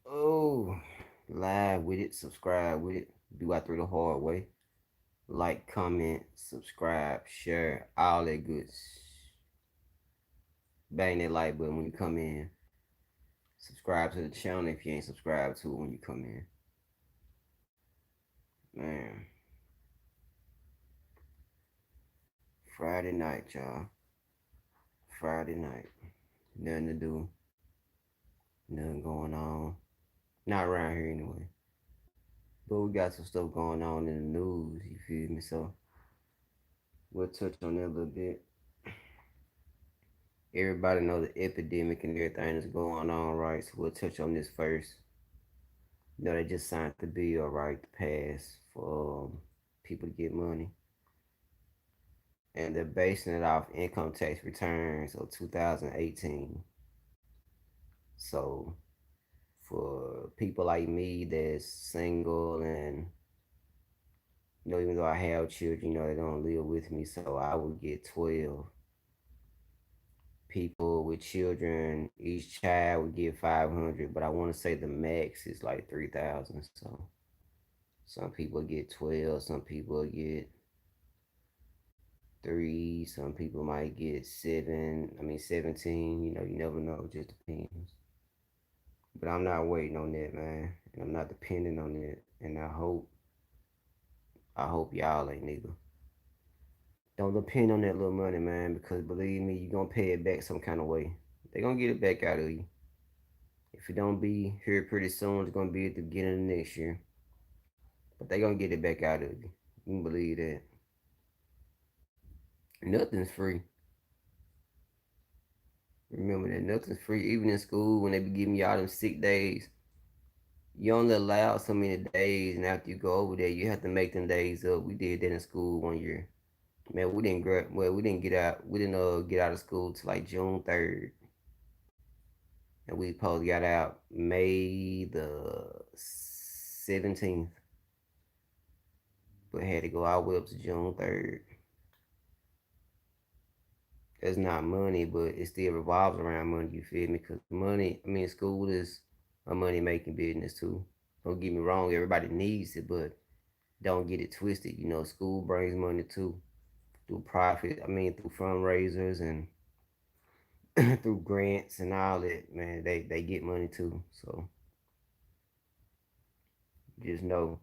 Oh, live with it, subscribe with it. Do I through the hard way. Like, comment, subscribe, share, all that good. Bang that like button when you come in. Subscribe to the channel if you ain't subscribed to it when you come in. Man, Friday night, y'all. Friday night. Nothing to do. Nothing going on. Not around here anyway. But we got some stuff going on in the news, you feel me? So we'll touch on that a little bit. Everybody know the epidemic and everything that's going on, right? So we'll touch on this first. You know, they just signed the bill, right, to pass for people to get money. And they're basing it off income tax returns of 2018. So for people like me that's single and, even though I have children, they don't live with me, so I would get 12. People with children, each child would get 500, but I want to say the max is like 3,000. So some people get 12, some people get 3, some people might get 17. You never know, it just depends. But I'm not waiting on that, man, and I'm not depending on it. And I hope y'all ain't neither. Don't depend on that little money, man, because believe me, you're gonna pay it back some kind of way. They're gonna get it back out of you. If it don't be here pretty soon, it's gonna be at the beginning of next year. But they gonna get it back out of you. You can believe that. Nothing's free. Remember that nothing's free. Even in school, when they be giving y'all them sick days, you only allow so many days, and after you go over there, you have to make them days up. We did that in school one year. Man, we didn't get out. We didn't get out of school till like June 3rd, and we supposed to got out May the 17th, but had to go all the way up to June 3rd. That's not money, but it still revolves around money. You feel me? Because money, school is a money making business too. Don't get me wrong, everybody needs it, but don't get it twisted. School brings money too through profit. Through fundraisers and through grants and all that. Man, they get money too. So just know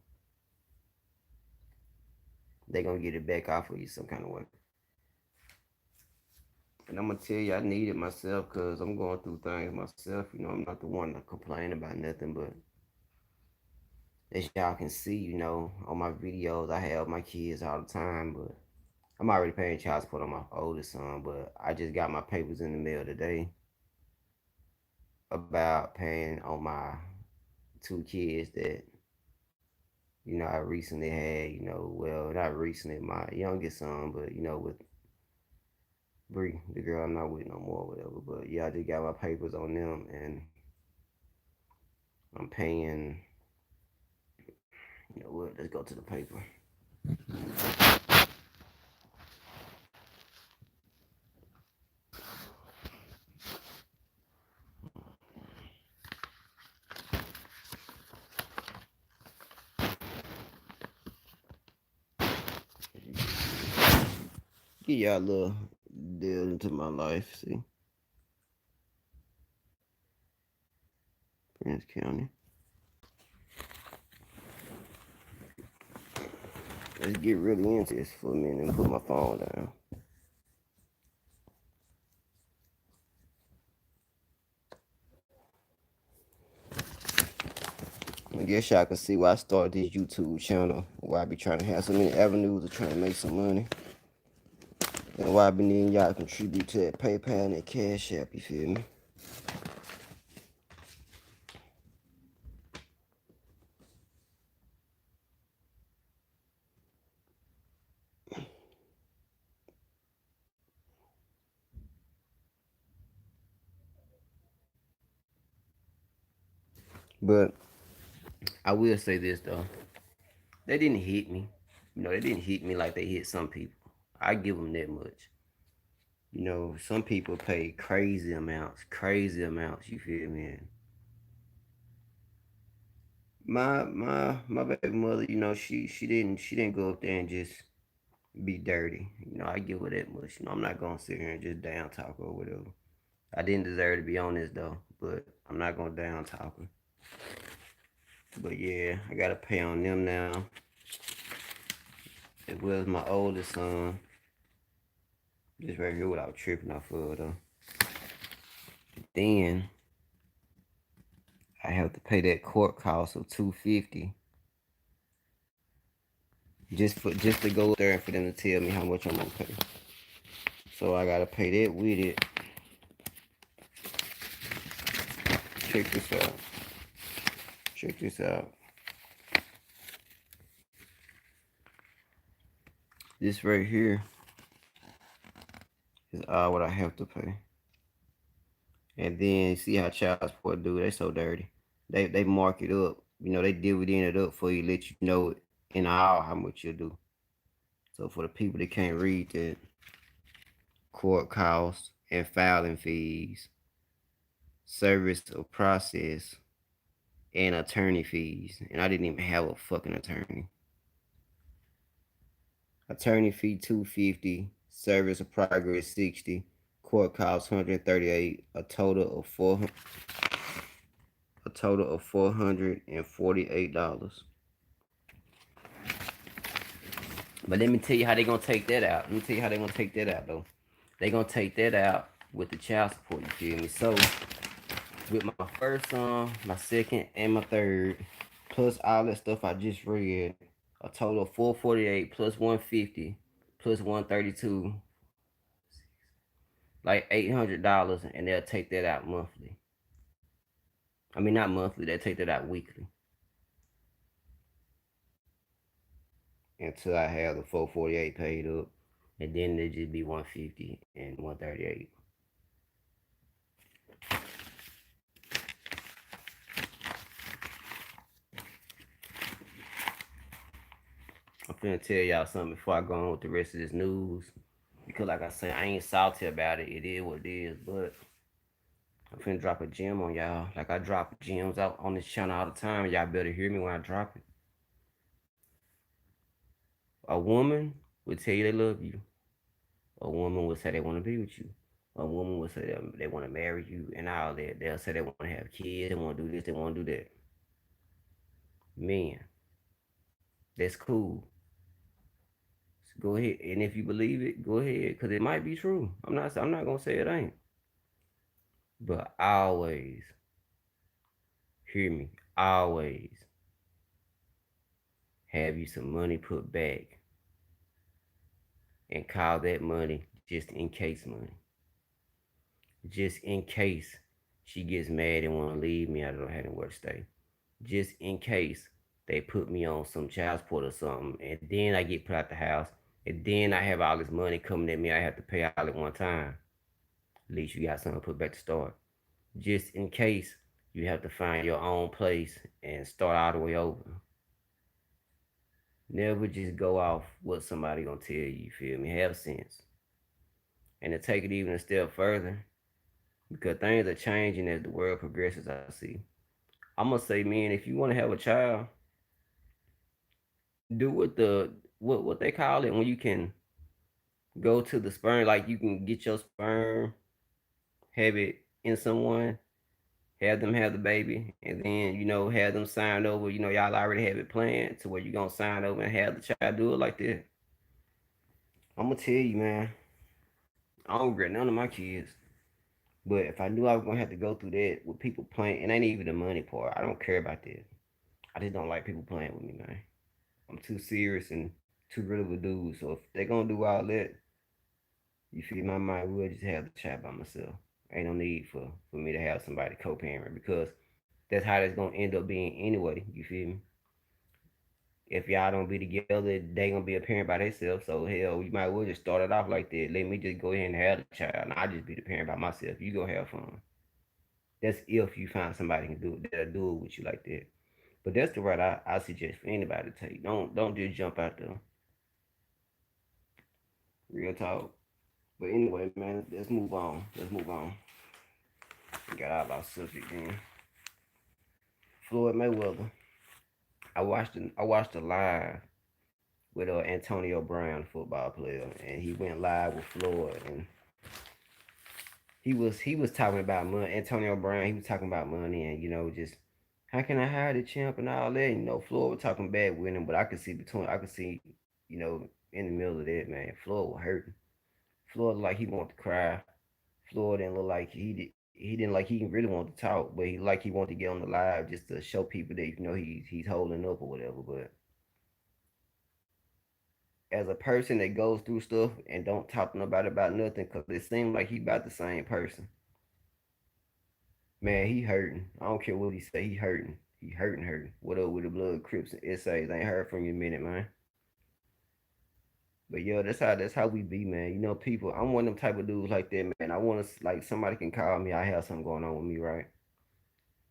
they gonna get it back off of you some kind of way. And I'm gonna tell you, I need it myself because I'm going through things myself. I'm not the one to complain about nothing, but as y'all can see, on my videos, I have my kids all the time, but I'm already paying child support on my oldest son, but I just got my papers in the mail today about paying on my two kids that, I recently had, well, not recently, my youngest son, but, with Bree, the girl I'm not with no more, whatever. But yeah, I just got my papers on them, and I'm paying, what, let's go to the paper. Get y'all a little deal into my life, see? Prince County. Let's get really into this for a minute and put my phone down. I guess y'all can see why I started this YouTube channel, why I be trying to have so many avenues of trying to make some money. And why I be needing y'all to contribute to that PayPal and that Cash App, you feel me? But I will say this though. They didn't hit me. They didn't hit me like they hit some people. I give them that much. Some people pay crazy amounts, you feel me? My baby mother, she didn't go up there and just be dirty. I give her that much. I'm not gonna sit here and just down talk her or whatever. I didn't deserve to be on this though, but I'm not gonna down talk her. But yeah, I gotta pay on them now. As well as my oldest son. Just right here without tripping off of though. Then I have to pay that court cost of $250 just to go there and for them to tell me how much I'm gonna pay. So I gotta pay that with it. Check this out. Check this out. This right here is all what I have to pay. And then see how child support do. They so dirty. They mark it up. They dividend it up for you, let you know it in all how much you do. So for the people that can't read that, court costs and filing fees, service of process, and attorney fees. And I didn't even have a fucking attorney. Attorney fee $250, service of progress $60, court costs $138, a total of $448. But let me tell you how they gonna take that out. Let me tell you how they gonna take that out though. They gonna take that out with the child support. You feel me? So with my first son, my second, and my third, plus all that stuff I just read, a total of 448 plus 150 plus 132, like $800, and they'll take that out monthly. I mean, not monthly. They'll take that out weekly until I have the 448 paid up, and then it just be 150 and 138. I'm finna tell y'all something before I go on with the rest of this news. Because like I said, I ain't salty about it. It is what it is. But I'm finna drop a gem on y'all. Like I drop gems out on this channel all the time. Y'all better hear me when I drop it. A woman would tell you they love you. A woman would say they want to be with you. A woman would say they want to marry you and all that. They'll say they want to have kids. They want to do this. They want to do that. Man, that's cool. So go ahead, and if you believe it, go ahead, cause it might be true. I'm not gonna say it ain't. But always hear me. Always have you some money put back, and call that money just in case money. Just in case she gets mad and want to leave me, I don't have anywhere to stay. Just in case they put me on some child support or something, and then I get put out the house, and then I have all this money coming at me I have to pay all at one time. At least you got something to put back to start. Just in case you have to find your own place and start all the way over. Never just go off what somebody gonna tell you, feel me? Have sense. And to take it even a step further, because things are changing as the world progresses, I see. I'm gonna say, man, if you wanna have a child, do what they call it when you can go to the sperm, like you can get your sperm, have it in someone, have them have the baby, and then have them sign over. Y'all already have it planned to where you gonna sign over and have the child do it like that. I'm gonna tell you, man, I don't regret none of my kids. But if I knew I was gonna have to go through that with people playing, and ain't even the money part. I don't care about that. I just don't like people playing with me, man. I'm too serious and too real of a dude. So if they're gonna do all that, you feel my mind will just have the child by myself. Ain't no need for me to have somebody co-parent because that's how that's gonna end up being anyway. You feel me? If y'all don't be together, they gonna be a parent by themselves. So hell, you might well just start it off like that. Let me just go ahead and have the child, and I just be the parent by myself. You go have fun. That's if you find somebody can do it that'll do it with you like that. But that's the route I suggest for anybody to take. Don't just jump out there. Real talk. But anyway, man, let's move on. Let's move on. We got out of our subject then. Floyd Mayweather. I watched a live with Antonio Brown, football player, and he went live with Floyd, and he was talking about money. Antonio Brown, he was talking about money, and just how can I hire the champ and all that. Floyd was talking bad with him, but I could see, in the middle of that, man, Floyd was hurting. Floyd looked like he wanted to cry. Floyd didn't look like he didn't like he really wanted to talk, but he wanted to get on the live just to show people that he's holding up or whatever. But as a person that goes through stuff and don't talk to nobody about nothing, cause it seems like he about the same person. Man, he hurting. I don't care what he say. He hurting. He hurting, hurting. What up with the blood, Crips, and essays? I ain't heard from you in a minute, man. But yo, that's how we be, man. People. I'm one of them type of dudes like that, man. I want to like somebody can call me. I have something going on with me, right?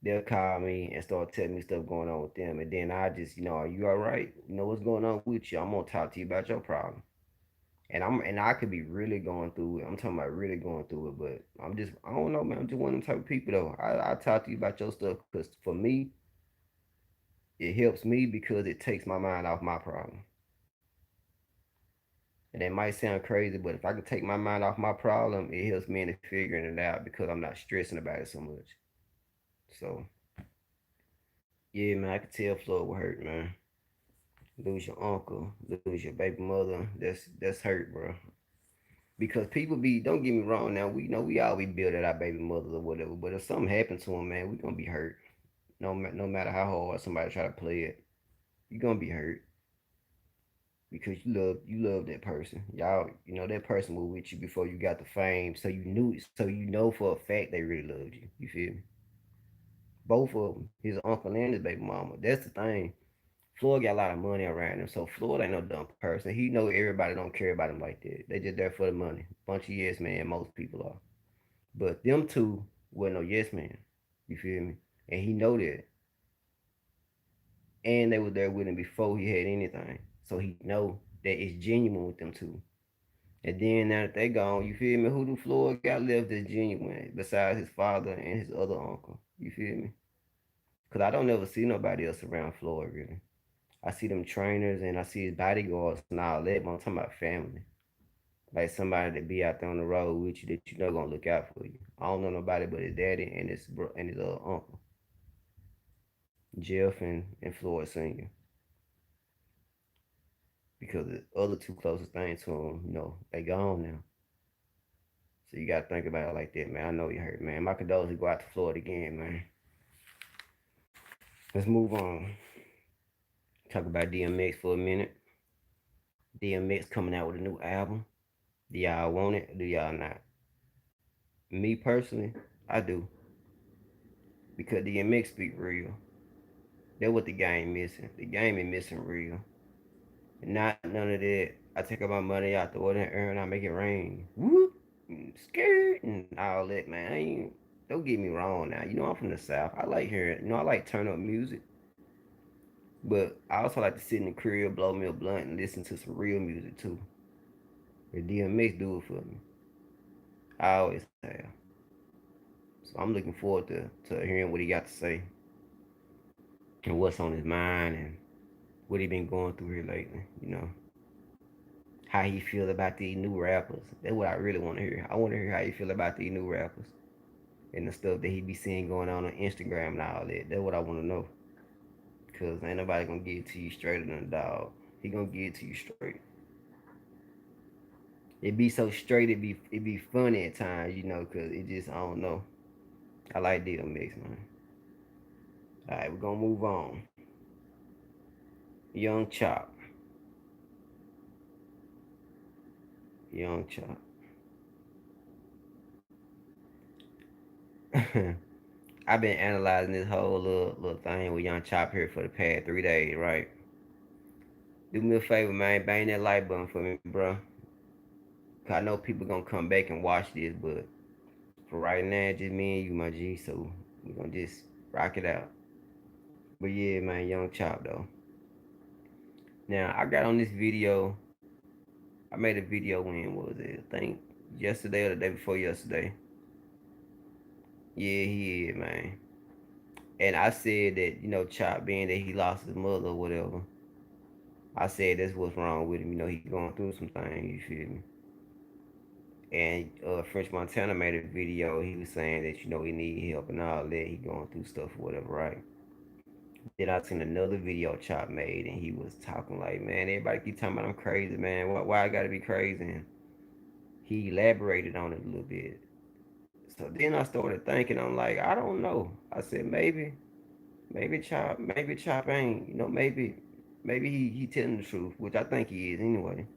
They'll call me and start telling me stuff going on with them, and then I just, are you all right? What's going on with you? I'm gonna talk to you about your problem. And I could be really going through it. I'm talking about really going through it, but I don't know, man. I'm just one of them type of people though. I talk to you about your stuff because for me, it helps me because it takes my mind off my problem. And it might sound crazy, but if I can take my mind off my problem, it helps me in figuring it out because I'm not stressing about it so much. So yeah, man, I could tell Floyd would hurt, man. Lose your uncle, lose your baby mother. That's hurt, bro. Because people be, don't get me wrong now, we know we always build at our baby mothers or whatever, but if something happens to them, man, we gonna be hurt. No matter how hard somebody try to play it, you gonna be hurt because you love that person. Y'all, that person was with you before you got the fame, so you know for a fact they really loved you. You feel me? Both of them, his uncle and his baby mama. That's the thing. Floyd got a lot of money around him, so Floyd ain't no dumb person. He know everybody don't care about him like that. They just there for the money. Bunch of yes man, most people are. But them two were no yes man. You feel me? And he know that. And they were there with him before he had anything. So he know that it's genuine with them two. And then now that they gone, you feel me? Who do Floyd got left that's genuine besides his father and his other uncle? You feel me? Cause I don't never see nobody else around Floyd really. I see them trainers and I see his bodyguards and all that, but I'm talking about family. Like somebody that be out there on the road with you that you know gonna look out for you. I don't know nobody but his daddy and his uncle, Jeff and Floyd Senior, because the other two closest things to him, they gone now. So you gotta think about it like that, man. I know you hurt, man. My condolences go out to Floyd again, man. Let's move on. Talk about DMX for a minute. DMX coming out with a new album. Do y'all want it? Or do y'all not? Me personally, I do because DMX speak real. That's what the game missing. The game is missing real. Not none of that. I take all my money out the water and earn. I make it rain. Whoop, scared and all that, man. Don't get me wrong now. I'm from the South. I like hearing. I like turn up music, but I also like to sit in the crib, blow me a blunt, and listen to some real music too. The DMX do it for me. I always have. So I'm looking forward to hearing what he got to say and what's on his mind and what he been going through here lately. How he feel about these new rappers. That's what I really want to hear. I want to hear how he feel about these new rappers and the stuff that he be seeing going on Instagram and all that. That's what I want to know. Cause ain't nobody gonna get it to you straighter than a dog. He gonna get it to you straight. It be so straight. It be funny at times, cause it just I don't know. I like DMX, man. All right, we're gonna move on. Young Chop. Young Chop. I've been analyzing this whole little thing with Young Chop here for the past 3 days, right? Do me a favor, man. Bang that like button for me, bro. Cause I know people gonna come back and watch this, but for right now, just me and you, my G. So we gonna just rock it out. But yeah, man, Young Chop though. Now I got on this video. I made a video when what was it? I think yesterday or the day before yesterday. Yeah, he is, man. And I said that, Chop being that he lost his mother or whatever, I said that's what's wrong with him. He going through some things, you feel me? And French Montana made a video. He was saying that, he need help and all that. He going through stuff or whatever, right? Then I seen another video Chop made, and he was talking like, man, everybody keep talking about I'm crazy, man. Why I gotta be crazy? And he elaborated on it a little bit. So then I started thinking, I'm like, I don't know. I said maybe Chop ain't, maybe he telling the truth, which I think he is anyway.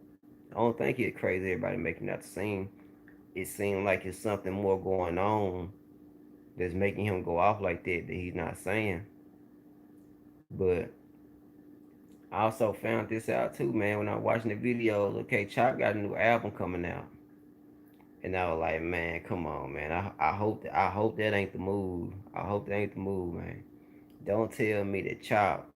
I don't think it's crazy. Everybody making that seem. It seemed like it's something more going on that's making him go off like that he's not saying. But I also found this out too, man, when I was watching the videos. Okay, Chop got a new album coming out. And I was like, man, come on, man. I hope that ain't the move. I hope that ain't the move, man. Don't tell me that Chop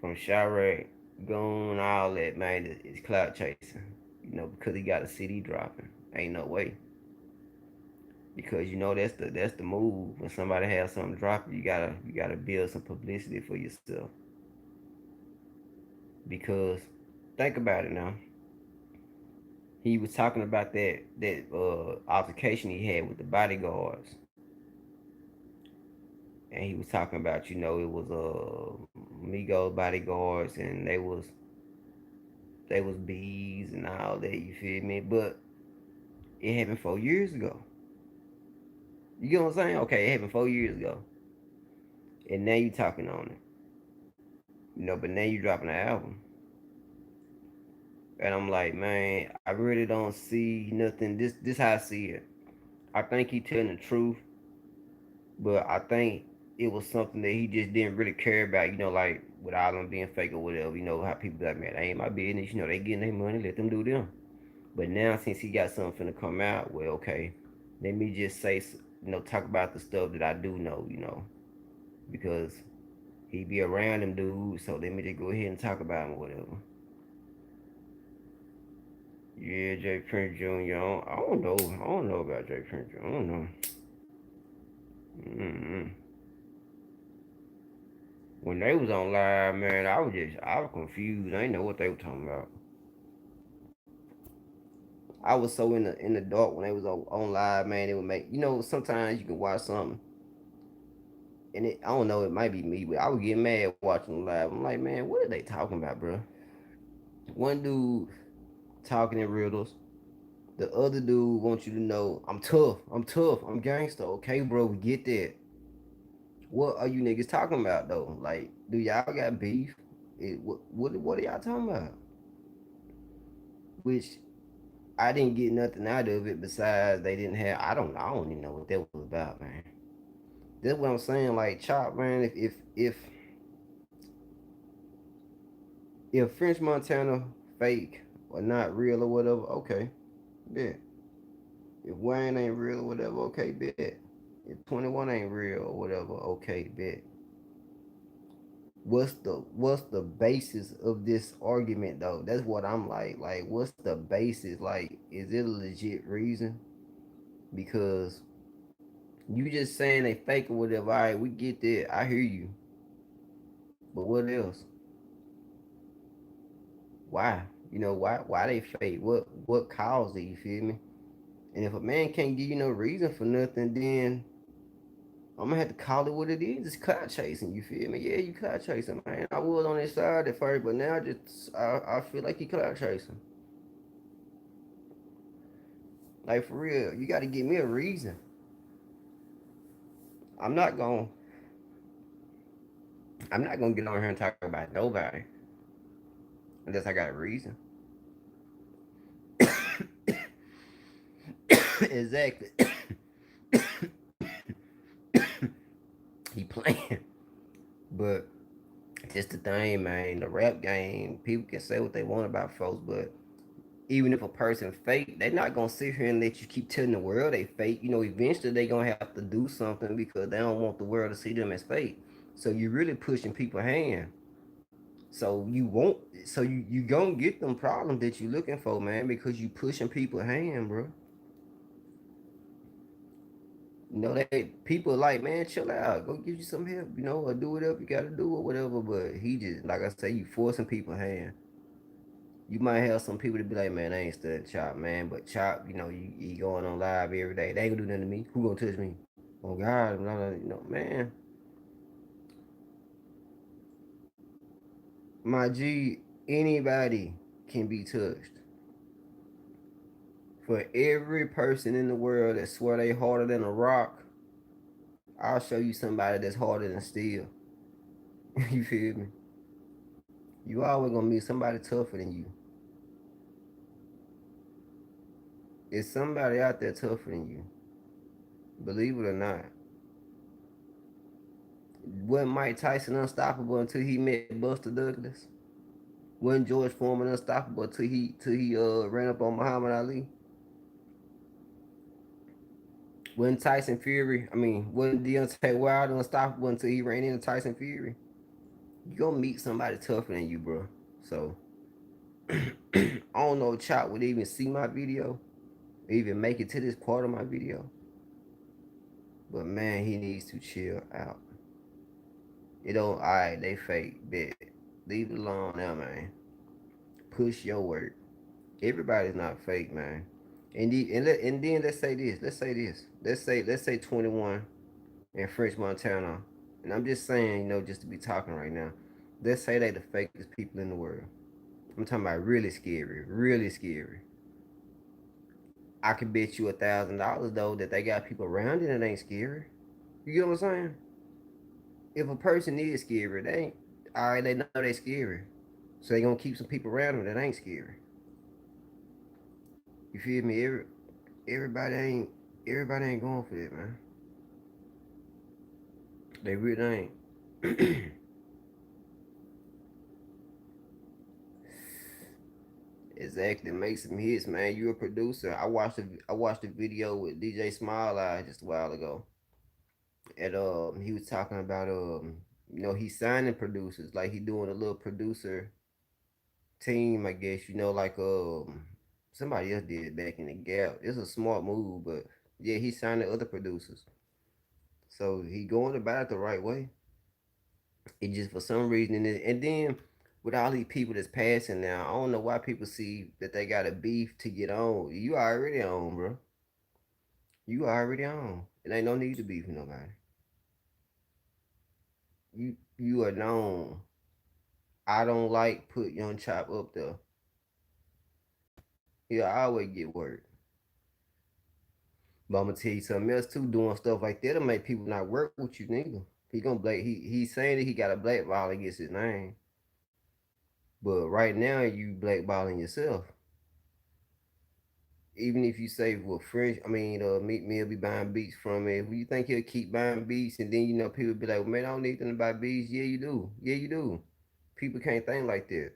from Chirac, Goon, all that, man, is clout chasing. Because he got a CD dropping. Ain't no way. Because that's the move. When somebody has something dropping, you gotta build some publicity for yourself. Because think about it now. He was talking about that altercation he had with the bodyguards, and he was talking about it was Migos bodyguards, and they was bees and all that. You feel me? But it happened 4 years ago. You get what I'm saying? Okay, it happened 4 years ago, and now you talking on it. But now you dropping an album, and I'm like, man, I really don't see nothing. This how I see it. I think he telling the truth, but I think it was something that he just didn't really care about. Like with all them being fake or whatever. How people be like, man, that ain't my business. They getting their money, let them do them. But now since he got something to come out, well, okay, let me just say, talk about the stuff that I do know, because he be around them dudes. So let me just go ahead and talk about him or whatever. Yeah, J. Prince Jr. I don't know. I don't know about J. Prince Jr. I don't know. Mm-mm. When they was on live, man, I was confused. I didn't know what they were talking about. I was so in the dark when they was on live, man. It would make sometimes you can watch something and I don't know, it might be me, but I would get mad watching them live. I'm like, man, what are they talking about, bro? One dude talking in riddles. The other dude wants you to know, I'm tough, I'm gangster. Okay, bro, we get that. What are you niggas talking about though? Like, do y'all got beef? What are y'all talking about? Which I didn't get nothing out of it besides they didn't have. I don't even know what that was about, man. That's what I'm saying. Like Chop, man. If French Montana fake or not real or whatever, okay, bet. If Wayne ain't real or whatever, okay, bet. If 21 ain't real or whatever, okay, bet. What's the basis of this argument though? That's what I'm like. Like, what's the basis? Like, is it a legit reason? Because you just saying they fake or whatever. All right, we get that. I hear you. But what else? Why? Why they fake? What caused it? You feel me? And if a man can't give you no reason for nothing, then I'm gonna have to call it what it is. It's clout chasing. You feel me? Yeah, you clout chasing, man. I was on his side at first, but now I feel like he clout chasing. Like for real, you got to give me a reason. I'm not gonna I'm not gonna get on here and talk about nobody unless I got a reason. Exactly. He playing, but just the thing, man. The rap game, people can say what they want about folks, but even if a person fake, they're not gonna sit here and let you keep telling the world they fake. Eventually they gonna have to do something because they don't want the world to see them as fake. So you're really pushing people's hand. So you won't. So you gonna get them problems that you looking for, man, because you pushing people's hand, bro. They people like, man, chill out, go get you some help, or do whatever you gotta do or whatever. But he just, like I say, you forcing people's hand. You might have some people to be like, man, I ain't studying Chop, man, but Chop, you going on live every day. They ain't gonna do nothing to me. Who gonna touch me? Oh God, blah, blah, man. My G, anybody can be touched. For every person in the world that swear they harder than a rock, I'll show you somebody that's harder than steel. You feel me? You always gonna meet somebody tougher than you. It's somebody out there tougher than you. Believe it or not. Wasn't Mike Tyson unstoppable until he met Buster Douglas? Wasn't George Foreman unstoppable till he ran up on Muhammad Ali? Wasn't Tyson Fury? I mean, wasn't Deontay Wilder unstoppable until he ran into Tyson Fury? You gonna meet somebody tougher than you, bro. So I don't know if Chop would even see my video, even make it to this part of my video. But man, he needs to chill out. It don't. Alright, they fake. Bet. Leave it alone now, man. Push your work. Everybody's not fake, man. And then let's say this. Let's say this. Let's say 21 in French Montana. And I'm just saying, just to be talking right now. Let's say they the fakest people in the world. I'm talking about really scary, really scary. I could bet you $1,000 though that they got people around it and it ain't scary. You get what I'm saying? If a person is scary, they ain't all right. They know they scary, so they gonna keep some people around them that ain't scary. You feel me? Everybody ain't everybody ain't going for that, man. They really ain't. Exactly. Make some hits, man. You a producer. I watched a video with DJ Smile Eye just a while ago, and he was talking about he's signing producers, like he doing a little producer team, I guess. Like somebody else did it back in the Gap. It's a smart move, but yeah, he's signing other producers, so he going about it the right way. It just for some reason, and then with all these people that's passing now, I don't know why people see that they got a beef to get on. You already on, bro. You already on. It ain't no need to beef with nobody. You are known. I don't like put Young Chop up there. He'll always get work. But I'm gonna tell you something else too. Doing stuff like that'll make people not work with you, nigga. He gonna black. He's saying that he got a blackball against his name, but right now you blackballing yourself. Even if you say, well, French, I mean, Meat Mill be buying beats from me. You think he'll keep buying beats, and then people be like, well, man, I don't need them to buy beats. Yeah, you do. Yeah, you do. People can't think like that.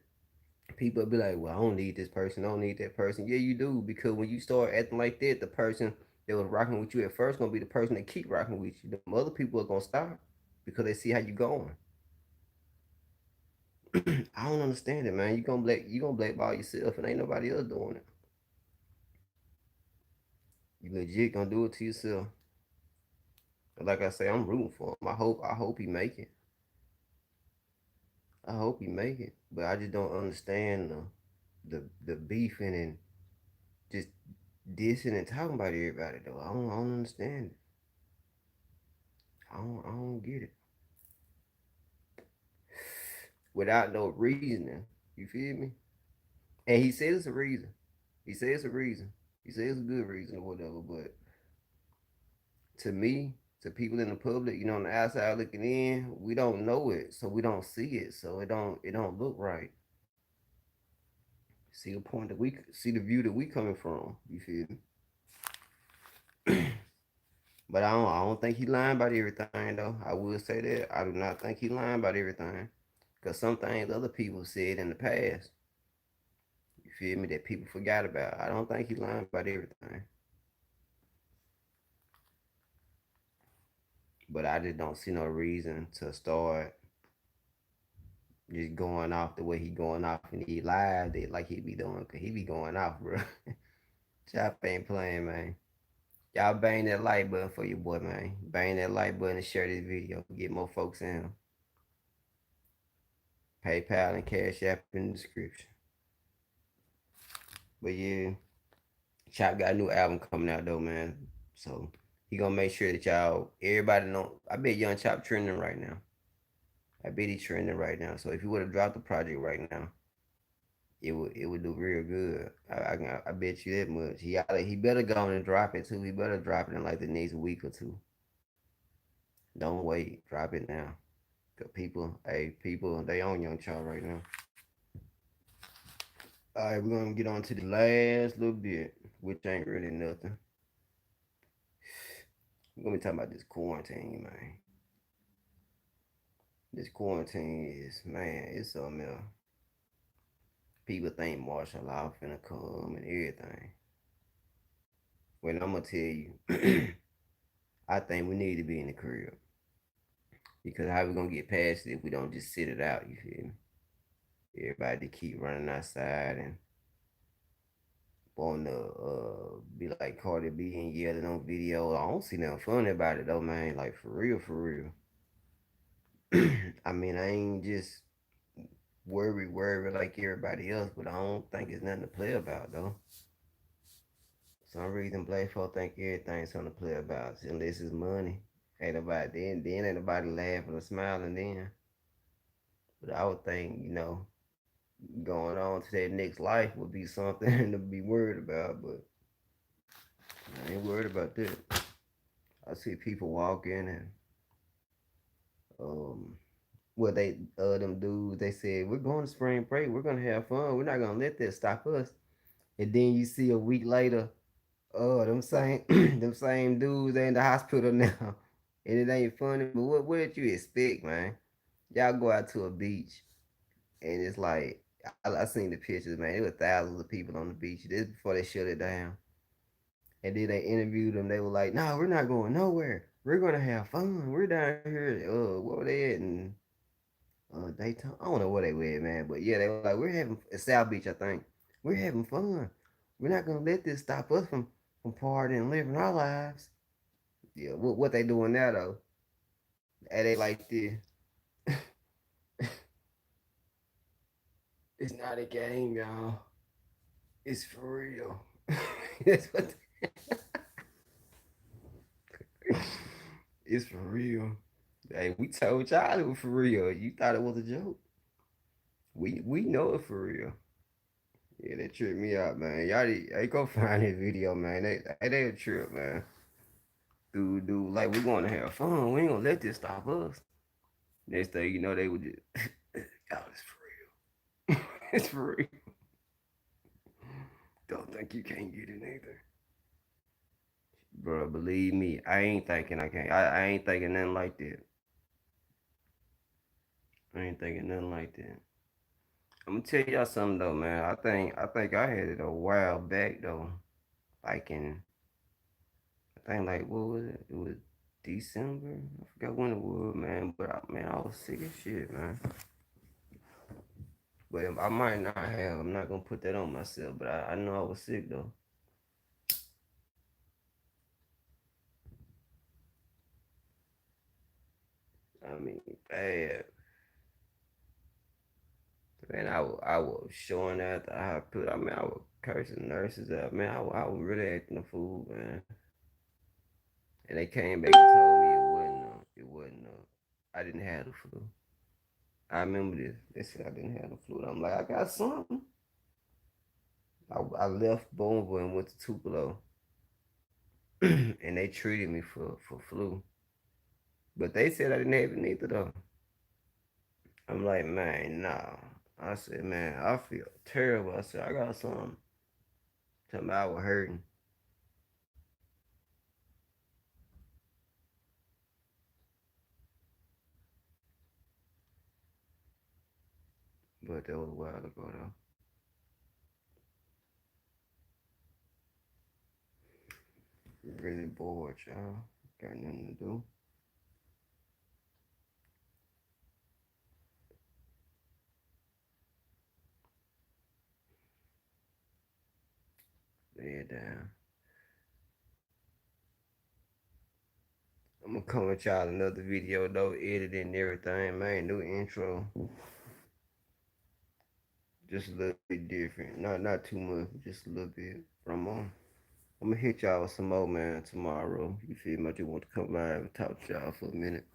People be like, well, I don't need this person. I don't need that person. Yeah, you do, because when you start acting like that, the person that was rocking with you at first gonna be the person that keep rocking with you. The other people are gonna stop because they see how you going. I don't understand it, man. You gonna blackball yourself, and ain't nobody else doing it. You legit gonna do it to yourself. Like I say, I'm rooting for him. I hope he make it. I hope he make it. But I just don't understand the beefing and just dissing and talking about everybody though. I don't understand it. I don't get it. Without no reasoning. You feel me? And he says it's a reason. He says it's a reason. He says it's a good reason or whatever. But to me, to people in the public, on the outside looking in, we don't know it, so we don't see it, so it don't look right. See the point that we see the view that we coming from. You feel me? But I don't think he lying about everything though. I will say that I do not think he lying about everything, cause some things other people said in the past. You feel me? That people forgot about. I don't think he lying about everything. But I just don't see no reason to start just going off the way he going off and he lied it like he be doing, cause he be going off, bro. Chop ain't playing, man. Y'all bang that like button for your boy, man. Bang that like button and share this video. Get more folks in. PayPal and Cash App in the description. But yeah, Chop got a new album coming out though, man. So he gonna make sure that y'all, everybody know. I bet Young Chop trending right now. I bet he trending right now. So if he would have dropped the project right now, it would do real good. I bet you that much. He better go on and drop it too. He better drop it in like the next week or two. Don't wait. Drop it now. Cause people, they on Young Chop right now. All right, we're gonna get on to the last little bit, which ain't really nothing. We're gonna be talking about this quarantine, man. This quarantine is, man, it's something else. People think martial law finna come and everything. When I'm gonna tell you, I think we need to be in the crib. Because how we gonna get past it if we don't just sit it out, you feel me? Everybody keep running outside and want to be like Cardi B and yelling on video. I don't see nothing funny about it though, man. Like for real, for real. I mean, I ain't just worry like everybody else, but I don't think it's nothing to play about though. Some reason black folk think everything's something to play about unless it's money. Ain't nobody then ain't nobody laughing or smiling then. But I would think, going on to that next life would be something to be worried about, but I ain't worried about that. I see people walking and um what they them dudes they said we're going to spring break, we're gonna have fun, we're not gonna let that stop us. And then you see a week later, them same them same dudes they in the hospital now. And it ain't funny, but what did you expect, man? Y'all go out to a beach and it's like I seen the pictures, man. There were thousands of people on the beach. This before they shut it down. And then they interviewed them. They were like, "No, we're not going nowhere. We're gonna have fun. We're down here. What were they at? And Daytona. I don't know where they were, man. But yeah, they were like, we're having at South Beach, I think. We're having fun. We're not gonna let this stop us from partying and living our lives. Yeah, what they doing now though? And they like this. It's not a game, y'all. It's for real. That's what. It's for real. Hey, we told y'all it was for real. You thought it was a joke. We know it for real. Yeah, they tripped me out, man. Y'all go find this video, man. They a trip, man. Dude, like we going to have fun. We ain't gonna let this stop us. Next thing you know, they would just, y'all, it's for real. It's for real. Don't think you can't get it either, bro. Believe me, I ain't thinking I can't. I ain't thinking nothing like that. I ain't thinking nothing like that. I'm gonna tell y'all something though, man. I think I had it a while back though. Like in I think like what was it? It was December. I forgot when it was, man. But man, I was sick as shit, man. But I might not have. I'm not gonna put that on myself. But I know I was sick though. I mean, bad. Man, I was showing at the hospital. I mean, I was cursing nurses out. Man, I was really acting a fool, man. And they came back and told me it wasn't. I didn't have the flu. I remember this. They said I didn't have the flu. I'm like, I got something. I left Bonneville and went to Tupelo, and they treated me for flu. But they said I didn't have it neither though. I'm like, man, nah. I said, man, I feel terrible. I said, I got something. Tell me I was hurting. But that was a while ago though. Really bored, y'all. Got nothing to do. Lay it down. I'm gonna come with y'all another video though, editing and everything, man. New intro, just a little bit different. Not too much, just a little bit. From I'm gonna hit y'all with some more, man, tomorrow. You feel me? I just want to come live and talk to y'all for a minute.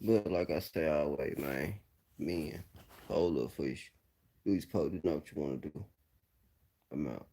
But like I say always, man, men, hold up for you. Do you supposed to know what you want to do? I'm out.